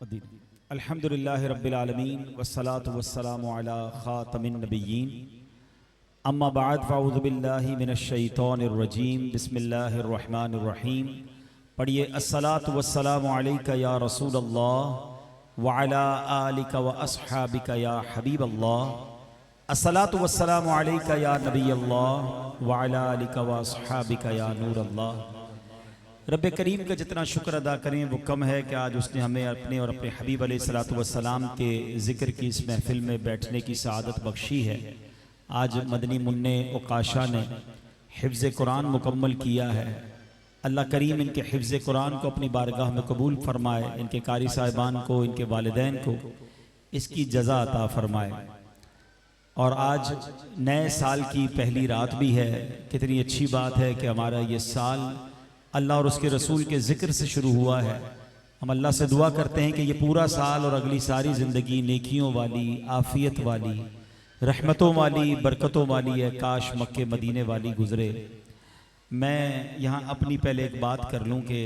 الحمدللہ رب العالمین والصلاة والسلام علی خاتم النبیین اما بعد فاعوذ باللہ من الشیطان الرجیم بسم اللہ الرحمن الرحیم پڑھیے الصلاة والسلام علیکہ یا رسول اللہ وعلی آلک واصحابک یا حبیب اللہ الصلاة والسلام علیکہ یا نبی اللہ وعلی آلک واصحابک یا نور اللہ۔ رب کریم کا جتنا شکر ادا کریں وہ کم ہے کہ آج اس نے ہمیں اپنے اور اپنے حبیب علیہ السلام کے ذکر کی اس محفل میں بیٹھنے کی سعادت بخشی ہے۔ آج مدنی منع اوقاشا نے حفظ قرآن مکمل کیا ہے۔ اللہ کریم ان کے حفظ قرآن کو اپنی بارگاہ میں قبول فرمائے، ان کے قاری صاحبان کو، ان کے والدین کو اس کی جزا عطا فرمائے۔ اور آج نئے سال کی پہلی رات بھی ہے۔ کتنی اچھی بات ہے کہ ہمارا یہ سال اللہ اور اس کے رسول کے ذکر سے شروع ہوا ہے۔ ہم اللہ سے دعا کرتے ہیں کہ یہ پورا سال اور اگلی ساری زندگی نیکیوں والی، عافیت والی، رحمتوں والی، برکتوں والی ہے۔ کاش مکہ مدینے والی گزرے۔ میں یہاں اپنی پہلے ایک بات کر لوں کہ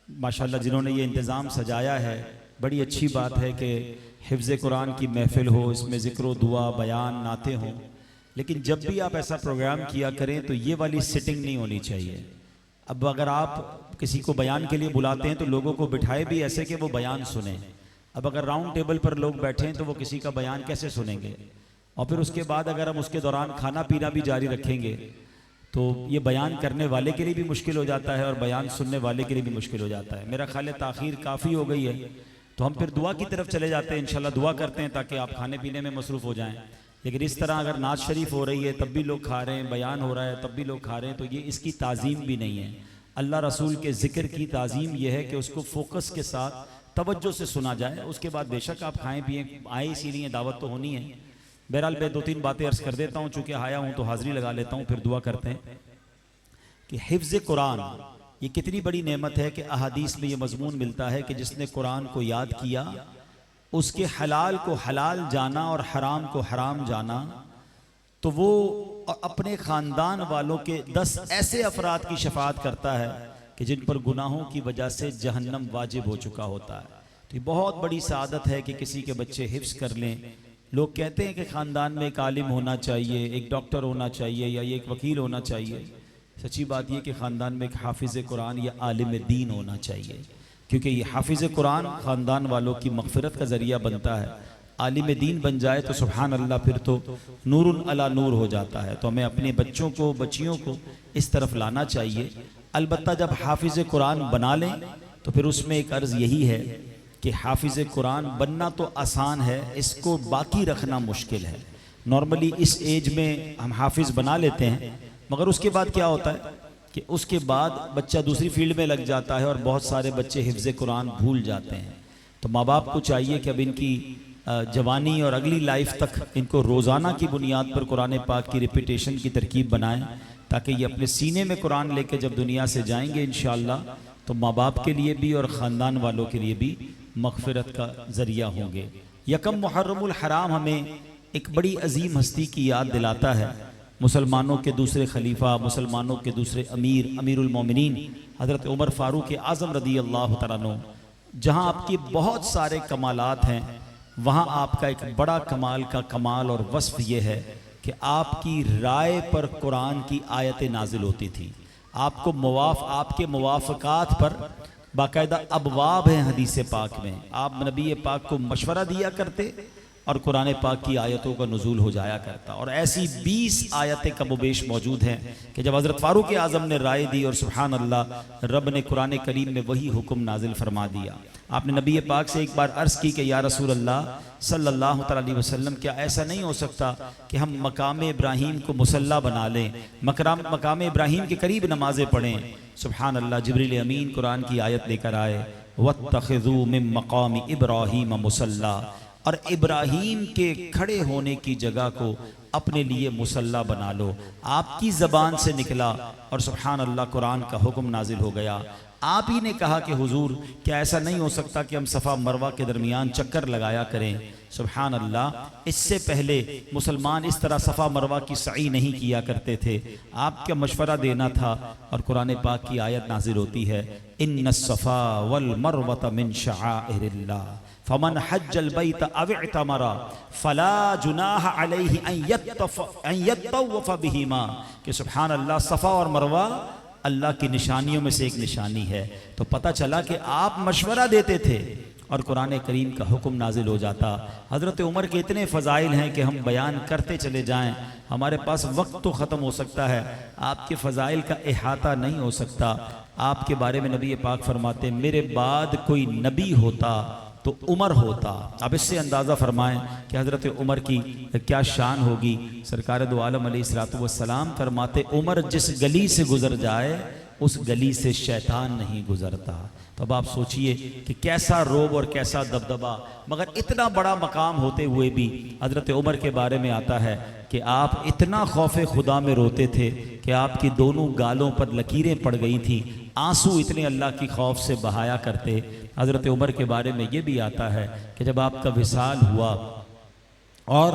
ماشاءاللہ جنہوں نے یہ انتظام سجایا ہے، بڑی اچھی بات ہے کہ حفظ قرآن کی محفل ہو، اس میں ذکر و دعا، بیان، نعتیں ہوں، لیکن جب بھی آپ ایسا پروگرام کیا کریں تو یہ والی سٹنگ نہیں ہونی چاہیے۔ اب اگر آپ کسی کو بیان کے لیے بلاتے ہیں تو لوگوں کو بٹھائے بھی ایسے کہ وہ بیان سنیں۔ اب اگر راؤنڈ ٹیبل پر لوگ بیٹھیں تو وہ کسی کا بیان کیسے سنیں گے؟ اور پھر اس کے بعد اگر ہم اس کے دوران کھانا پینا بھی جاری رکھیں گے تو یہ بیان کرنے والے کے لیے بھی مشکل ہو جاتا ہے اور بیان سننے والے کے لیے بھی مشکل ہو جاتا ہے۔ میرا خیال ہے تاخیر کافی ہو گئی ہے تو ہم پھر دعا کی طرف چلے جاتے ہیں۔ انشاءاللہ دعا کرتے ہیں تاکہ آپ کھانے پینے میں مصروف ہو جائیں، لیکن اس طرح اگر نعت شریف ہو رہی ہے تب بھی لوگ کھا رہے ہیں، بیان ہو رہا ہے تب بھی لوگ کھا رہے ہیں، تو یہ اس کی تعظیم بھی نہیں ہے۔ اللہ رسول کے ذکر کی تعظیم یہ ہے کہ اس کو فوکس کے ساتھ توجہ سے سنا جائے، اس کے بعد بے شک آپ کھائیں پیئیں، آئے اسی لیے دعوت تو ہونی ہے۔ بہرحال میں دو تین باتیں عرض کر دیتا ہوں، چونکہ آیا ہوں تو حاضری لگا لیتا ہوں، پھر دعا کرتے ہیں کہ حفظ قرآن یہ کتنی بڑی نعمت ہے کہ احادیث میں یہ مضمون ملتا ہے کہ جس نے قرآن کو یاد کیا، اس کے حلال کو حلال جانا اور حرام کو حرام جانا، تو وہ اپنے خاندان والوں کے 10 ایسے افراد کی شفاعت کرتا ہے کہ جن پر گناہوں کی وجہ سے جہنم واجب ہو چکا ہوتا ہے۔ تو یہ بہت بڑی سعادت ہے کہ کسی کے بچے حفظ کر لیں۔ لوگ کہتے ہیں کہ خاندان میں ایک عالم ہونا چاہیے، ایک ڈاکٹر ہونا چاہیے یا ایک وکیل ہونا چاہیے۔ سچی بات یہ کہ خاندان میں ایک حافظ قرآن یا عالم دین ہونا چاہیے، کیونکہ یہ حافظ قرآن خاندان والوں کی مغفرت کا ذریعہ بنتا ہے۔ عالم دین بن جائے تو سبحان اللہ پھر تو نور علی نور ہو جاتا ہے۔ تو ہمیں اپنے بچوں کو، بچیوں کو اس طرف لانا چاہیے۔ البتہ جب حافظ قرآن بنا لیں تو پھر اس میں ایک عرض یہی ہے کہ حافظ قرآن بننا تو آسان ہے، اس کو باقی رکھنا مشکل ہے۔ نارملی اس ایج میں ہم حافظ بنا لیتے ہیں، مگر اس کے بعد کیا ہوتا ہے کہ اس کے بعد بچہ دوسری فیلڈ میں لگ جاتا ہے اور بہت سارے بچے حفظ قرآن بھول جاتے ہیں۔ تو ماں باپ کو چاہیے کہ اب ان کی جوانی اور اگلی لائف تک ان کو روزانہ کی بنیاد پر قرآن پاک کی ریپیٹیشن کی ترکیب بنائیں، تاکہ یہ اپنے سینے میں قرآن لے کے جب دنیا سے جائیں گے انشاءاللہ تو ماں باپ کے لیے بھی اور خاندان والوں کے لیے بھی مغفرت کا ذریعہ ہوں گے۔ یکم محرم الحرام ہمیں ایک بڑی عظیم ہستی کی یاد دلاتا ہے، مسلمانوں کے دوسرے خلیفہ، مسلمانوں کے دوسرے امیر المومنین حضرت عمر فاروق اعظم رضی اللہ تعالیٰ عنہ۔ جہاں آپ کی بہت سارے کمالات ہیں، وہاں آپ کا ایک بڑا کمال کا کمال اور وصف یہ ہے کہ آپ کی رائے پر قرآن کی آیتیں نازل ہوتی تھی۔ آپ کے موافقات پر باقاعدہ ابواب ہیں حدیث پاک میں۔ آپ نبی پاک کو مشورہ دیا کرتے اور قرآن پاک کی آیتوں کا نزول ہو جایا کرتا، اور ایسی 20 آیتیں کم و بیش موجود ہیں کہ جب حضرت فاروق اعظم نے رائے دی اور سبحان اللہ رب نے قرآن کریم میں وہی حکم نازل فرما دیا۔ آپ نے نبی پاک سے ایک بار عرض کی کہ یا رسول اللہ صلی اللہ علیہ وسلم، کیا ایسا نہیں ہو سکتا کہ ہم مقام ابراہیم کو مصلی بنا لیں، مقام ابراہیم کے قریب نمازیں پڑھیں؟ سبحان اللہ، جبریل امین قرآن کی آیت لے کر آئے، وَاتَّخِذُوا مِن مَّقَامِ إِبْرَاهِيمَ مُصَلَّى، اور ابراہیم کے کھڑے ہونے کی جگہ کو اپنے لیے مصلی بنا لو۔ آپ کی زبان سے نکلا اور سبحان اللہ قرآن کا حکم نازل ہو گیا۔ آپ ہی نے کہا کہ حضور کیا ایسا نہیں ہو سکتا کہ ہم صفا مروہ کے درمیان چکر لگایا کریں؟ سبحان اللہ، اس سے پہلے مسلمان اس طرح صفا مروہ کی سعی نہیں کیا کرتے تھے. آپ کا مشورہ دینا تھا اور قرآن پاک کی آیت نازل ہوتی ہے ان الصفا والمروة من شعائر اللہ فمن حج البیت او اعتمر فلا جناح علیہ ان یطوف بہما، کہ سبحان اللہ صفا اور مروہ اللہ کی نشانیوں میں سے ایک نشانی ہے. تو پتہ چلا کہ آپ مشورہ دیتے تھے اور قرآن کریم کا حکم نازل ہو جاتا. حضرت عمر کے اتنے فضائل ہیں کہ ہم بیان کرتے چلے جائیں، ہمارے پاس وقت تو ختم ہو سکتا ہے، آپ کے فضائل کا احاطہ نہیں ہو سکتا. آپ کے بارے میں نبی پاک فرماتے میرے بعد کوئی نبی ہوتا تو عمر ہوتا. اب اس سے اندازہ فرمائیں کہ حضرت عمر کی کیا شان ہوگی. سرکار دو عالم علیہ السلام فرماتے عمر جس گلی سے گزر جائے اس گلی سے شیطان نہیں گزرتا. تو اب آپ سوچئے کہ کیسا روب اور کیسا دبدبہ، مگر اتنا بڑا مقام ہوتے ہوئے بھی حضرت عمر کے بارے میں آتا ہے کہ آپ اتنا خوف خدا میں روتے تھے کہ آپ کی دونوں گالوں پر لکیریں پڑ گئی تھیں، آنسو اتنے اللہ کی خوف سے بہایا کرتے. حضرت عمر کے بارے میں یہ بھی آتا ہے کہ جب آپ کا وصال ہوا اور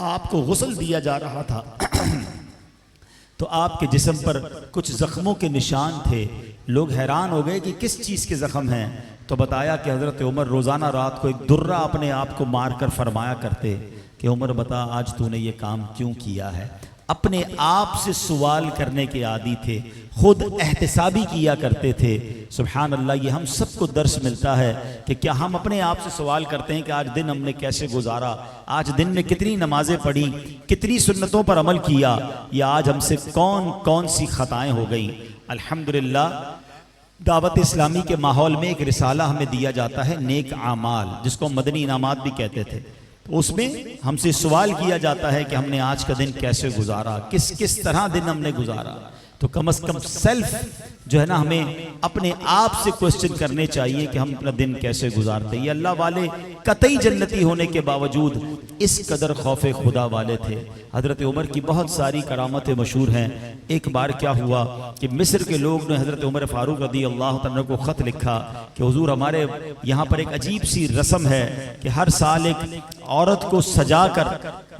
آپ کو غسل دیا جا رہا تھا تو آپ کے جسم پر کچھ زخموں کے نشان تھے. لوگ حیران ہو گئے کہ کس چیز کے زخم ہیں، تو بتایا کہ حضرت عمر روزانہ رات کو ایک درہ اپنے آپ کو مار کر فرمایا کرتے کہ عمر بتا آج تو نے یہ کام کیوں کیا ہے. اپنے آپ سے سوال کرنے کے عادی تھے، خود احتسابی کیا کرتے تھے. سبحان اللہ، یہ ہم سب کو درس ملتا ہے کہ کیا ہم اپنے آپ سے سوال کرتے ہیں کہ آج دن ہم نے کیسے گزارا، آج دن میں کتنی نمازیں پڑھی، کتنی سنتوں پر عمل کیا، یا آج ہم سے کون کون سی خطائیں ہو گئیں. الحمدللہ دعوت اسلامی کے ماحول میں ایک رسالہ ہمیں دیا جاتا ہے نیک اعمال، جس کو مدنی انعامات بھی کہتے تھے. اس میں ہم سے سوال کیا جاتا ہے کہ ہم نے آج کا دن کیسے گزارا، کس طرح دن ہم نے گزارا. تو کم از کم سیلف جو ہے نا ہمیں اپنے آپ سے کوسچن کرنے چاہیے کہ ہم اپنا دن کیسے گزارتے. یہ اللہ والے قطعی جنتی ہونے کے باوجود اس قدر خوف خدا والے تھے. حضرت عمر کی بہت ساری کرامتیں مشہور ہیں. ایک بار کیا ہوا کہ مصر کے لوگ نے حضرت عمر فاروق رضی اللہ تعالیٰ کو خط لکھا کہ حضور ہمارے یہاں پر ایک عجیب سی رسم ہے کہ ہر سال ایک عورت کو سجا کر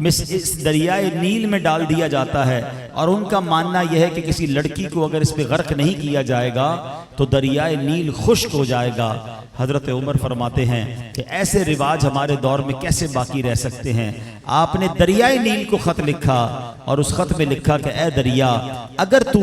اس دریائے نیل میں ڈال دیا جاتا ہے، اور ان کا ماننا یہ ہے کہ کسی لڑکی کو اگر اس پہ غرق نہیں کیا جائے گا تو دریائے نیل خشک ہو جائے گا. حضرت عمر فرماتے ہیں کہ ایسے رواج ہمارے دور میں کیسے باقی رہ سکتے ہیں. آپ نے دریائے نیل کو خط لکھا اور اس خط میں لکھا کہ اے دریا، اگر تو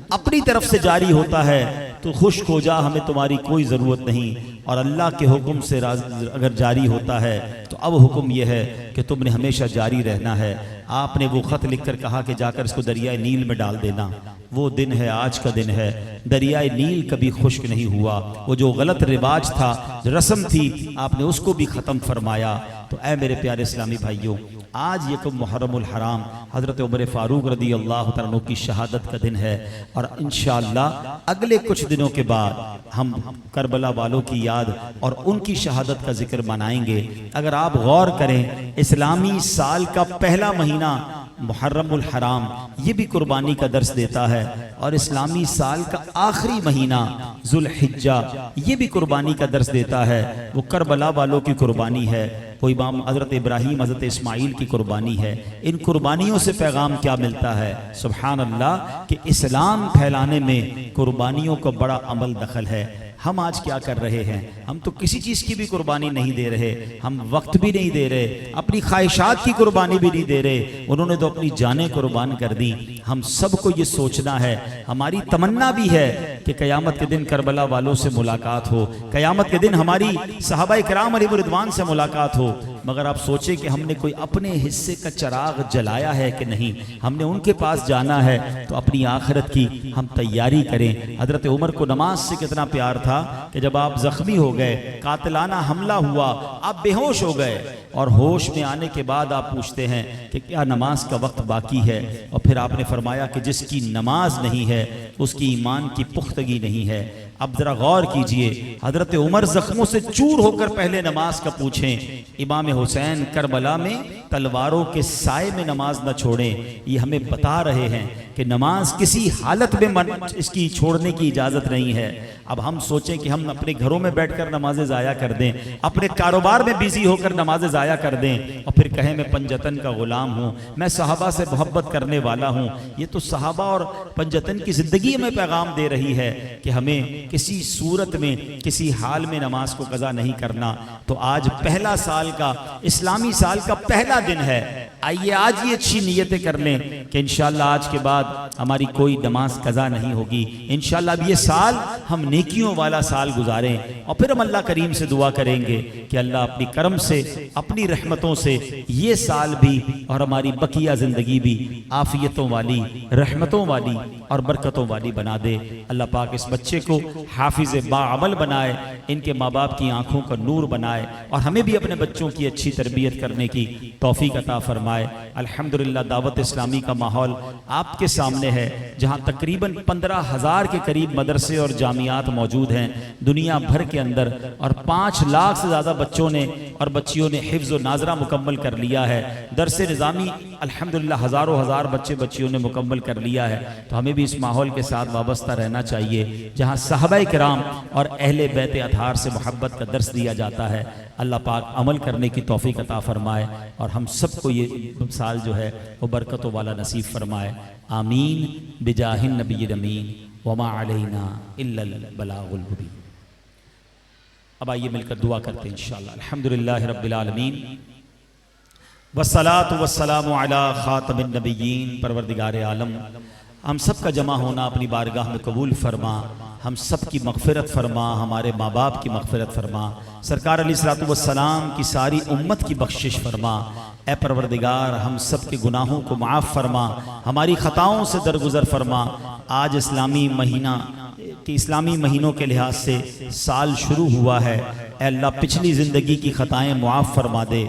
اپنی طرف سے جاری ہوتا ہے تو خشک ہو جا، ہمیں تمہاری کوئی ضرورت نہیں، اور اللہ کے حکم سے اگر جاری ہوتا ہے تو اب حکم یہ ہے کہ تم نے ہمیشہ جاری رہنا ہے. آپ نے وہ خط لکھ کر کہا کہ جا کر اس کو دریائے نیل میں ڈال دینا. وہ دن ہے، آج کا دن ہے، دریائے نیل کبھی خشک نہیں ہوا. وہ جو غلط رواج تھا، رسم تھی، آپ نے اس کو بھی ختم فرمایا. تو اے میرے پیارے اسلامی بھائیوں، آج یکم محرم الحرام حضرت عمر فاروق رضی اللہ تعالیٰ کی شہادت کا دن ہے، اور انشاءاللہ اگلے کچھ دنوں کے بعد ہم کربلا والوں کی یاد اور ان کی شہادت کا ذکر منائیں گے. اگر آپ غور کریں، اسلامی سال کا پہلا مہینہ محرم الحرام یہ بھی قربانی کا درس دیتا ہے، اور اسلامی سال کا آخری مہینہ ذوالحجہ یہ بھی قربانی کا درس دیتا ہے. وہ کربلا والوں کی قربانی ہے، وہ امام حضرت ابراہیم حضرت اسماعیل کی قربانی ہے. ان قربانیوں سے پیغام کیا ملتا ہے؟ سبحان اللہ، کہ اسلام پھیلانے میں قربانیوں کا بڑا عمل دخل ہے. ہم آج کیا کر رہے ہیں؟ ہم تو کسی چیز کی بھی قربانی نہیں دے رہے، ہم وقت بھی نہیں دے رہے، اپنی خواہشات کی قربانی بھی نہیں دے رہے. انہوں نے تو اپنی جانیں قربان کر دی. ہم سب کو یہ سوچنا ہے، ہماری تمنا بھی ہے کہ قیامت کے دن کربلا والوں سے ملاقات ہو، قیامت کے دن ہماری صحابہ کرام علیہ رضوان سے ملاقات ہو. مگر آپ سوچیں کہ ہم نے کوئی اپنے حصے کا چراغ جلایا ہے کہ نہیں؟ ہم نے ان کے پاس جانا ہے، تو اپنی آخرت کی ہم تیاری کریں. حضرت عمر کو نماز سے کتنا پیار تھا کہ جب آپ زخمی ہو گئے، قاتلانہ حملہ ہوا، آپ بے ہوش ہو گئے، اور ہوش میں آنے کے بعد آپ پوچھتے ہیں کہ کیا نماز کا وقت باقی ہے؟ اور پھر آپ نے فرمایا کہ جس کی نماز نہیں ہے اس کی ایمان کی پختگی نہیں ہے. اب ذرا غور کیجئے، حضرت عمر زخموں سے چور ہو کر پہلے نماز کا پوچھیں. امام حسین کربلا میں تلواروں کے سائے میں نماز نہ چھوڑیں. یہ ہمیں بتا رہے ہیں کہ نماز کسی حالت میں اس کی چھوڑنے کی اجازت نہیں ہے. اب ہم سوچیں کہ ہم اپنے گھروں میں بیٹھ کر نمازیں ضائع کر دیں، اپنے کاروبار میں بیزی ہو کر نمازیں ضائع ضائع کر دیں اور پھر کہیں میں پنجتن کا غلام ہوں، میں صحابہ سے محبت کرنے والا ہوں. یہ تو صحابہ اور پنجتن کی زندگی ہمیں پیغام دے رہی ہے کہ ہمیں کسی صورت میں کسی حال میں نماز کو قضا نہیں کرنا. تو آج پہلا سال کا اسلامی سال کا پہلا دن ہے، آئیے آج یہ اچھی نیتیں کر لیں کہ انشاءاللہ آج کے بعد ہماری کوئی نماز قضا نہیں ہوگی. انشاءاللہ اب یہ سال ہم نیکیوں والا سال گزاریں اور پھر ہم اللہ کریم سے دعا کریں گے کہ اللہ اپنی کرم سے اپنی رحمتوں سے یہ سال بھی اور ہماری بقیہ زندگی بھی عافیتوں والی، رحمتوں والی اور برکتوں والی بنا دے. اللہ پاک اس بچے کو حافظ باعمل بنائے، ان کے ماں باپ کی آنکھوں کا نور بنائے اور ہمیں بھی اپنے بچوں کی اچھی تربیت کرنے کی توفیق عطا فرمائے. الحمدللہ دعوت اسلامی کا ماحول آپ کے سامنے ہے، جہاں تقریباً 15,000 کے قریب مدرسے اور جامعات موجود ہیں دنیا بھر کے اندر، اور 5 لاکھ سے زیادہ بچوں نے اور بچیوں نے حفظ و ناظرہ مکمل کر لیا ہے. درس نظامی الحمدللہ ہزاروں ہزار بچے بچیوں نے مکمل کر لیا ہے. تو ہمیں بھی اس ماحول کے ساتھ وابستہ رہنا چاہیے جہاں صحابہ کرام اور اہل بیت اطہار سے محبت کا درس دیا جاتا ہے. اللہ پاک عمل کرنے کی توفیق عطا فرمائے اور ہم سب کو یہ سال جو ہے وہ برکتوں والا نصیب فرمائے. آمین بجاہ النبی الامین وما علینا الا البلاغ المبین. اب آئیے مل کر دعا کرتے ہیں انشاءاللہ. الحمدللہ رب العالمین والصلاة والسلام علی خاتم النبیین. پروردگار عالم ہم سب کا جمع ہونا اپنی بارگاہ میں قبول فرما، ہم سب کی مغفرت فرما، ہمارے ماں باپ کی مغفرت فرما، سرکار علیہ الصلوۃ والسلام کی ساری امت کی بخشش فرما. اے پروردگار ہم سب کے گناہوں کو معاف فرما، ہماری خطاؤں سے درگزر فرما. آج اسلامی مہینہ کہ اسلامی مہینوں کے لحاظ سے سال شروع ہوا ہے، اے اللہ پچھلی زندگی کی خطائیں معاف فرما دے،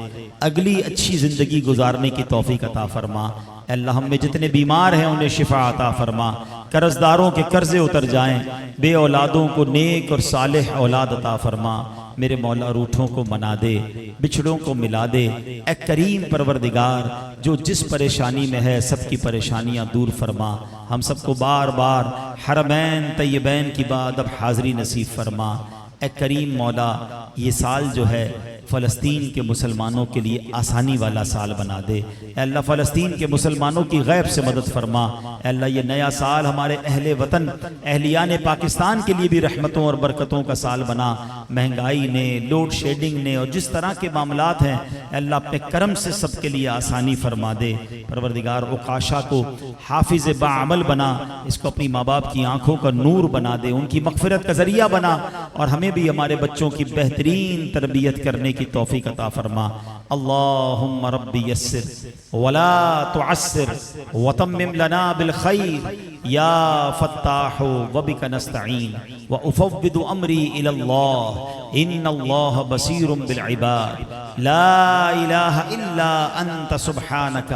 اگلی اچھی زندگی گزارنے کی توفیق عطا فرما. اے اللہ ہم میں جتنے بیمار ہیں انہیں شفا عطا فرما، قرض داروں کے قرضے اتر جائیں، بے اولادوں کو نیک اور صالح اولاد عطا فرما. میرے مولا روٹھوں کو منا دے، بچھڑوں کو ملا دے. اے کریم پروردگار جو جس پریشانی میں ہے سب کی پریشانیاں دور فرما. ہم سب کو بار بار حرمین طیبین کی بعد اب حاضری نصیب فرما. اے کریم مولا یہ سال جو ہے فلسطین کے مسلمانوں کے لیے آسانی والا سال بنا دے. اے اللہ فلسطین کے مسلمانوں کی غیب سے مدد فرما. اے اللہ یہ نیا سال ہمارے اہل وطن اہلیان پاکستان کے لیے بھی رحمتوں اور برکتوں کا سال بنا. مہنگائی نے، لوڈ شیڈنگ نے اور جس طرح کے معاملات ہیں اے اللہ اپنے کرم سے سب کے لیے آسانی فرما دے. پروردگار عکاشہ کو حافظ باعمل بنا، اس کو اپنی ماں باپ کی آنکھوں کا نور بنا دے، ان کی مغفرت کا ذریعہ بنا اور ہمیں بھی ہمارے بچوں کی بہترین تربیت کرنے کی توفیق عطا فرما. اللہم رب یسر ولا تعسر وتمم لنا بالخیر یا فتاح وبک نستعین وافوض امری الی اللہ ان اللہ بصیر بالعباد لا الہ الا انت سبحانک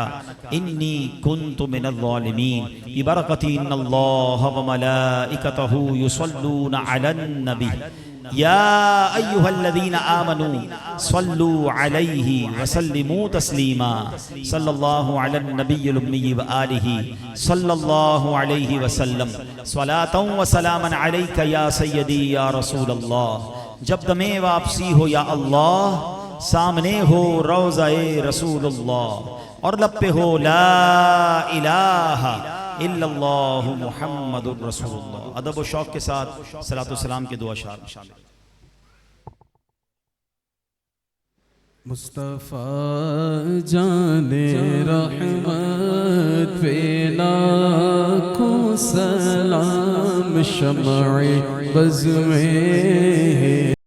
انی کنت من الظالمین ببرکت ان اللہ وملائکتہ یصلون علی النبی یا ایہا الذین آمنوا صلوا علیہ وسلموا تسلیما. صلی اللہ علی النبی الامی وآلہ صلی اللہ علیہ وسلم صلاۃ و سلاما علیک یا سیدی یا رسول اللہ. جب دمیں واپسی ہو یا اللہ، سامنے ہو روضہ رسول اللہ اور لب پہ ہو لا الہ الا اللہ محمد رسول اللہ. ادب و شوق کے ساتھ صلاۃ و سلام کے دعا شامل. مصطفیٰ جان رحمت پہ لاکھوں سلام، شمع بز میں